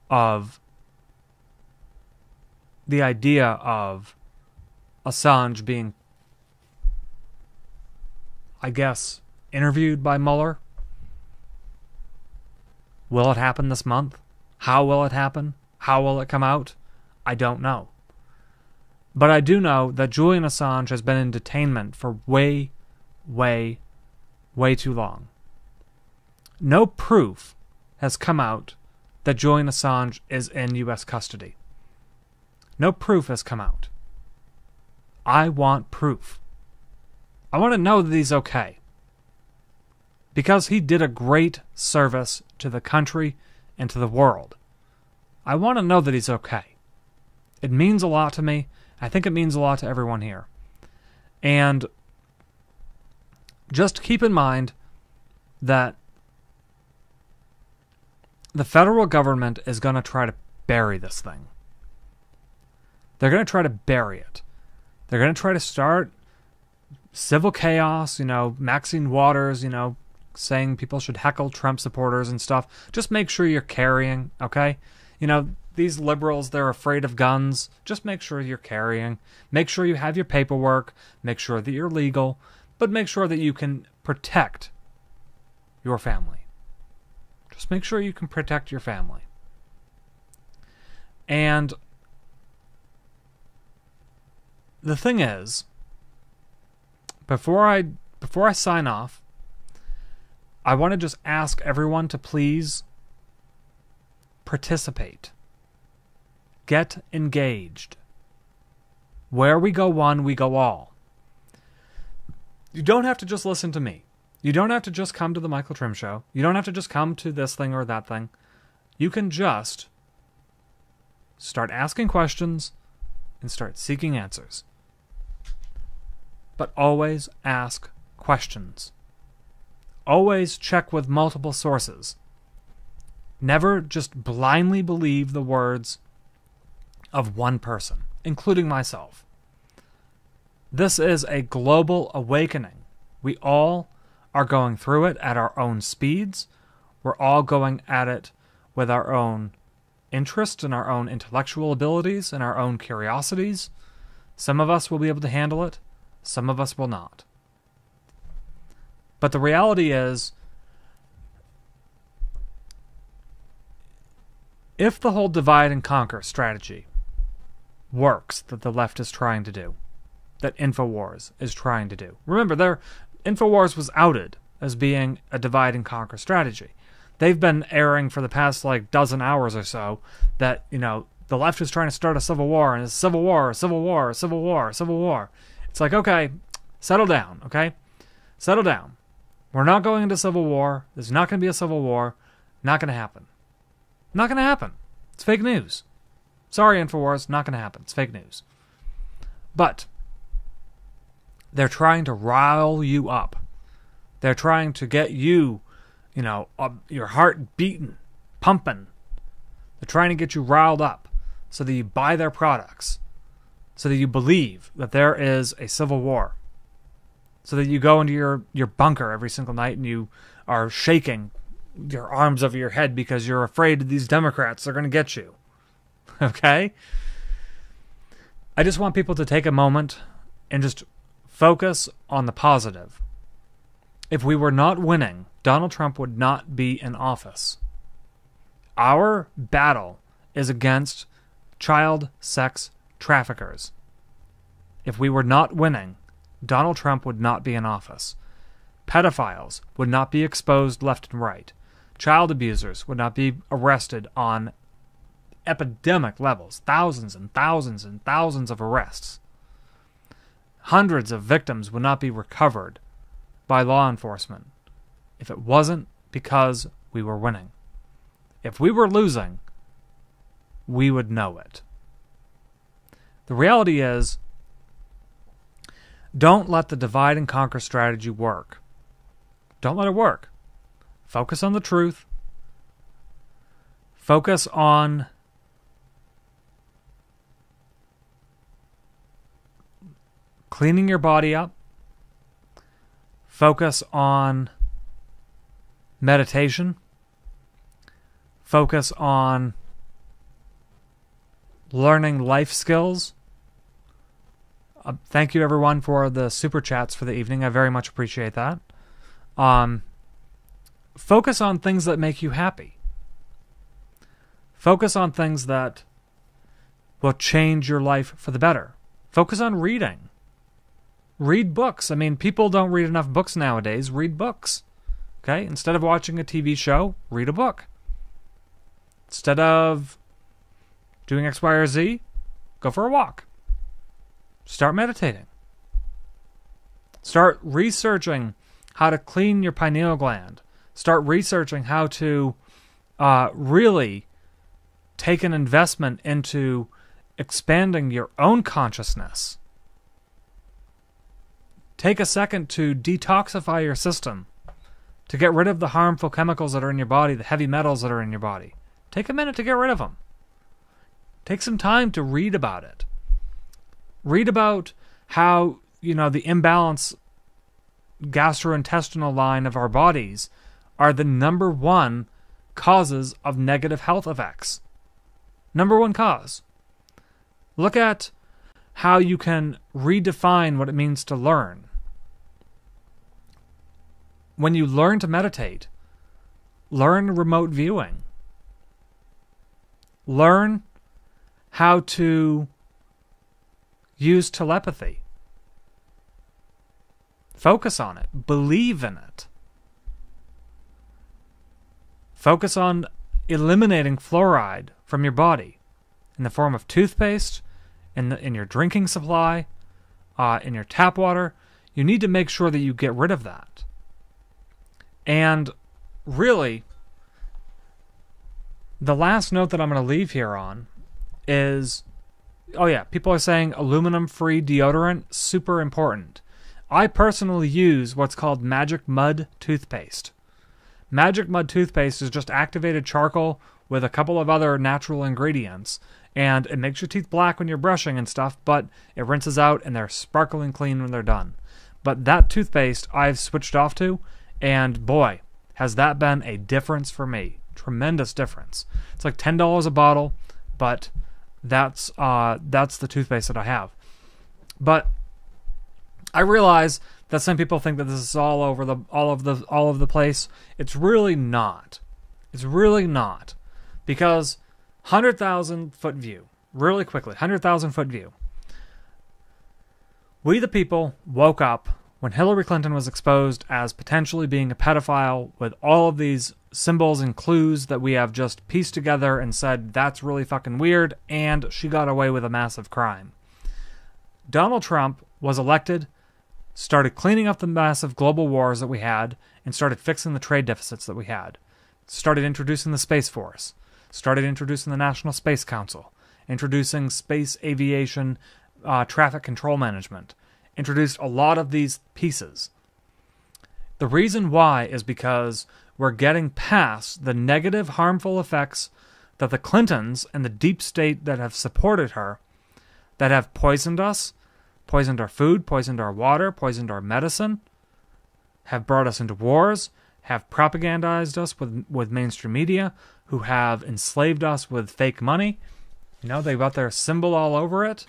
Speaker 1: of Assange being, I guess, interviewed by Mueller. Will it happen this month? How will it happen? How will it come out? I don't know. But I do know that Julian Assange has been in detainment for way, way, way too long. No proof has come out that Julian Assange is in U.S. custody. No proof has come out. I want proof. I want to know that he's okay. Because he did a great service to the country and to the world. I want to know that he's okay. It means a lot to me. I think it means a lot to everyone here. And just keep in mind that the federal government is going to try to bury this thing. They're going to try to bury it. They're going to try to start civil chaos, Maxine Waters, saying people should heckle Trump supporters and stuff. Just make sure you're carrying, okay? These liberals, they're afraid of guns. Just make sure you're carrying. Make sure you have your paperwork. Make sure that you're legal. But make sure that you can protect your family. Just make sure you can protect your family. And the thing is, before I sign off, I want to just ask everyone to please participate. Get engaged. Where we go one, we go all. You don't have to just listen to me. You don't have to just come to the Michael Trimm Show. You don't have to just come to this thing or that thing. You can just start asking questions and start seeking answers. But always ask questions. Always check with multiple sources. Never just blindly believe the words of one person, including myself. This is a global awakening. We all are going through it at our own speeds. We're all going at it with our own interest and our own intellectual abilities and our own curiosities. Some of us will be able to handle it. Some of us will not. But the reality is, if the whole divide and conquer strategy works that the left is trying to do, that InfoWars is trying to do. Remember, InfoWars was outed as being a divide and conquer strategy. They've been airing for the past dozen hours or so that, the left is trying to start a civil war, and it's civil war, civil war, civil war, civil war. It's like, okay, settle down, okay? Settle down. We're not going into civil war. There's not going to be a civil war. Not going to happen. Not going to happen. It's fake news. Sorry, InfoWars, not going to happen. It's fake news. But they're trying to rile you up. They're trying to get you, your heart beating, pumping. They're trying to get you riled up so that you buy their products, so that you believe that there is a civil war, so that you go into your bunker every single night and you are shaking your arms over your head because you're afraid these Democrats are going to get you. Okay? I just want people to take a moment and just focus on the positive. If we were not winning, Donald Trump would not be in office. Our battle is against child sex traffickers. if we were not winning, Donald Trump would not be in office. Pedophiles would not be exposed left and right. Child abusers would not be arrested on epidemic levels. Thousands and thousands and thousands of arrests. Hundreds of victims would not be recovered by law enforcement if it wasn't because we were winning. If we were losing, we would know it. The reality is, don't let the divide and conquer strategy work. Don't let it work. Focus on the truth. Focus on cleaning your body up. Focus on meditation. Focus on learning life skills. Thank you, everyone, for the super chats for the evening. I very much appreciate that. Focus on things that make you happy. Focus on things that will change your life for the better. Focus on reading. Read books. I mean, people don't read enough books nowadays. Read books. Okay? Instead of watching a TV show, read a book. Instead of doing X, Y, or Z, go for a walk. Start meditating. Start researching how to clean your pineal gland. Start researching how to really take an investment into expanding your own consciousness. Take a second to detoxify your system, to get rid of the harmful chemicals that are in your body, the heavy metals that are in your body. Take a minute to get rid of them. Take some time to read about it. Read about how, the imbalance gastrointestinal line of our bodies are the number one causes of negative health effects. Number one cause. Look at how you can redefine what it means to learn. When you learn to meditate, learn remote viewing. Learn how to use telepathy. Focus on it. Believe in it. Focus on eliminating fluoride from your body in the form of toothpaste, in your drinking supply, in your tap water. You need to make sure that you get rid of that. And really, the last note that I'm going to leave here on is, people are saying aluminum-free deodorant, super important. I personally use what's called Magic Mud toothpaste. Magic Mud toothpaste is just activated charcoal with a couple of other natural ingredients, and it makes your teeth black when you're brushing and stuff, but it rinses out and they're sparkling clean when they're done. But that toothpaste I've switched off to, and boy, has that been a difference for me. Tremendous difference. It's like $10 a bottle, but that's the toothpaste that I have. But I realize that some people think that this is all of the place. It's really not. It's really not. Because 100,000 foot view, really quickly, 100,000 foot view. We the people woke up when Hillary Clinton was exposed as potentially being a pedophile with all of these symbols and clues that we have just pieced together and said, that's really fucking weird, and she got away with a massive crime. Donald Trump was elected, started cleaning up the massive global wars that we had, and started fixing the trade deficits that we had. Started introducing the Space Force. Started introducing the National Space Council. Introducing space aviation traffic control management. Introduced a lot of these pieces. The reason why is because we're getting past the negative, harmful effects that the Clintons and the deep state that have supported her, that have poisoned us, poisoned our food, poisoned our water, poisoned our medicine, have brought us into wars, have propagandized us with mainstream media, who have enslaved us with fake money. They've got their symbol all over it.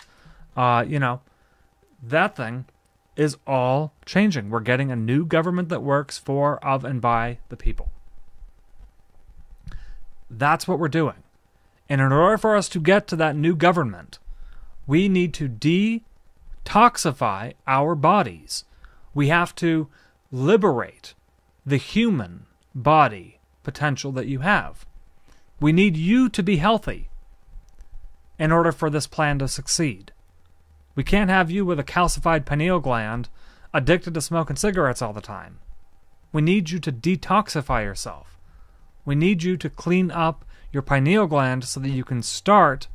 Speaker 1: That thing is all changing. We're getting a new government that works for, of, and by the people. That's what we're doing. And in order for us to get to that new government, we need to detoxify our bodies. We have to liberate the human body potential that you have. We need you to be healthy in order for this plan to succeed. We can't have you with a calcified pineal gland addicted to smoking cigarettes all the time. We need you to detoxify yourself. We need you to clean up your pineal gland so that you can start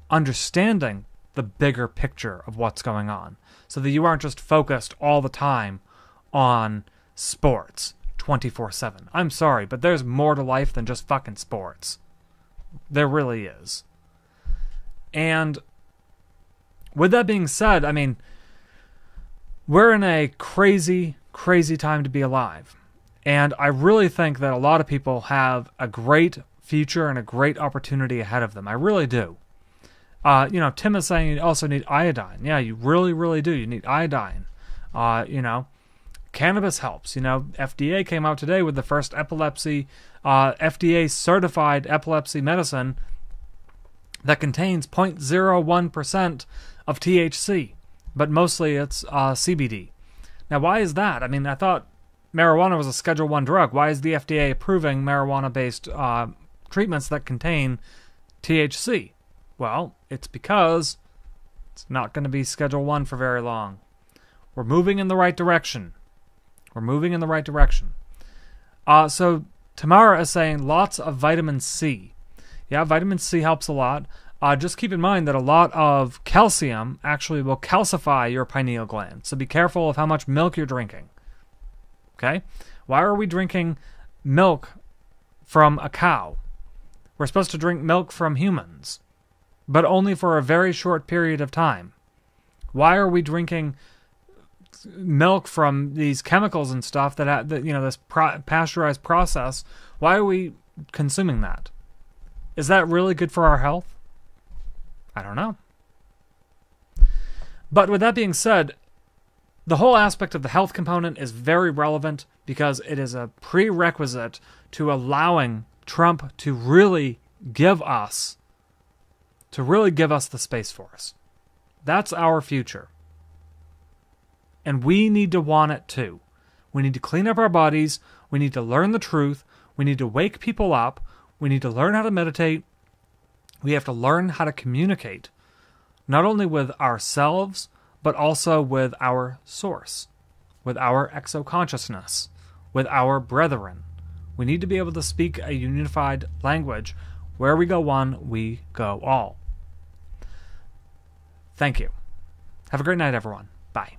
Speaker 1: understanding the bigger picture of what's going on, so that you aren't just focused all the time on sports 24/7. I'm sorry, but there's more to life than just fucking sports. There really is. And with that being said, I mean, we're in a crazy, crazy time to be alive. And I really think that a lot of people have a great future and a great opportunity ahead of them. I really do. Tim is saying you also need iodine. Yeah, you really, really do. You need iodine. Cannabis helps. FDA came out today with the first epilepsy, FDA-certified epilepsy medicine that contains 0.01% of THC, but mostly it's CBD. Now, why is that? I mean, I thought marijuana was a Schedule I drug. Why is the FDA approving marijuana-based treatments that contain THC? Well, it's because it's not going to be Schedule I for very long. We're moving in the right direction. So Tamara is saying lots of vitamin C. Yeah, vitamin C helps a lot. Just keep in mind that a lot of calcium actually will calcify your pineal gland. So be careful of how much milk you're drinking. Okay? Why are we drinking milk from a cow? We're supposed to drink milk from humans, but only for a very short period of time. Why are we drinking milk from these chemicals and stuff this pasteurized process? Why are we consuming that? Is that really good for our health? I don't know. But with that being said, the whole aspect of the health component is very relevant because it is a prerequisite to allowing Trump to really give us the Space Force. That's our future. And we need to want it too. We need to clean up our bodies. We need to learn the truth. We need to wake people up. We need to learn how to meditate. We have to learn how to communicate, not only with ourselves, but also with our source, with our exoconsciousness, with our brethren. We need to be able to speak a unified language. Where we go one, we go all. Thank you. Have a great night, everyone. Bye.